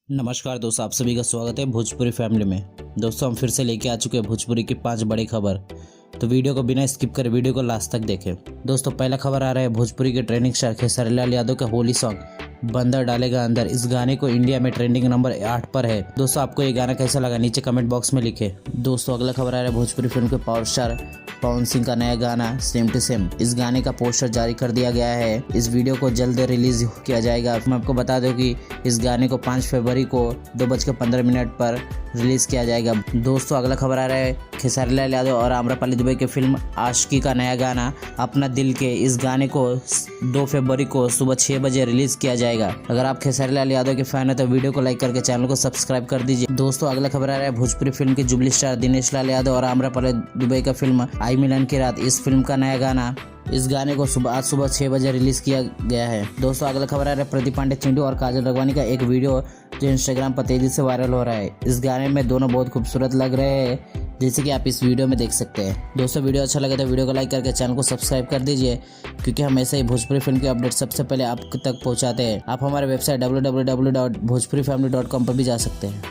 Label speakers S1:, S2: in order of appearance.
S1: नमस्कार दोस्तों, आप सभी का स्वागत है भोजपुरी फैमिली में। दोस्तों हम फिर से लेके आ चुके हैं भोजपुरी की 5 बड़ी खबर। तो वीडियो को बिना स्किप कर वीडियो को लास्ट तक देखें। दोस्तों पहला खबर आ रहा है भोजपुरी के ट्रेंडिंग स्टार खेसारी लाल यादव का होली सॉन्ग बंदर डालेगा अंदर। इस गाने को इंडिया में ट्रेंडिंग नंबर 8 पर है। दोस्तों आपको ये गाना कैसा लगा नीचे कमेंट बॉक्स में लिखे। दोस्तों अगला खबर आ रहा है भोजपुरी फिल्म के पावर स्टार पवन सिंह का नया गाना सेम टू सेम। इस गाने का पोस्टर जारी कर दिया गया है। इस वीडियो को जल्द रिलीज किया जाएगा। मैं आपको बता दूं कि इस गाने को 5 फरवरी को 2:15 पर रिलीज किया जाएगा। दोस्तों अगला खबर आ रहा है खेसारी लाल यादव और आम्रपाली दुबे की फिल्म आशिकी का नया गाना अपना दिल के। इस गाने को 2 फरवरी को सुबह 6 बजे रिलीज किया जाएगा। अगर आप खेसारी लाल यादव के फैन हैं तो वीडियो को लाइक करके चैनल को सब्सक्राइब कर दीजिए। दोस्तों अगला खबर आ रहा है भोजपुरी फिल्म के जुबली स्टार दिनेश लाल यादव और आम्रपाली दुबे का फिल्म आई मिलन की रात। इस फिल्म का नया गाना इस गाने को आज सुबह 6 बजे रिलीज किया गया है। दोस्तों अगला खबर आ रहा है प्रदीप पांडे चिंटू और काजल रघवानी का एक वीडियो जो इंस्टाग्राम पर तेजी से वायरल हो रहा है। इस गाने में दोनों बहुत खूबसूरत लग रहे हैं, जैसे कि आप इस वीडियो में देख सकते हैं। दोस्तों वीडियो अच्छा लगे तो वीडियो को लाइक करके चैनल को सब्सक्राइब कर दीजिए, क्योंकि हम ऐसे ही भोजपुरी फिल्म के अपडेट सबसे पहले आप तक पहुंचाते हैं। आप हमारे वेबसाइट www.bhojpurifamily.com पर भी जा सकते हैं।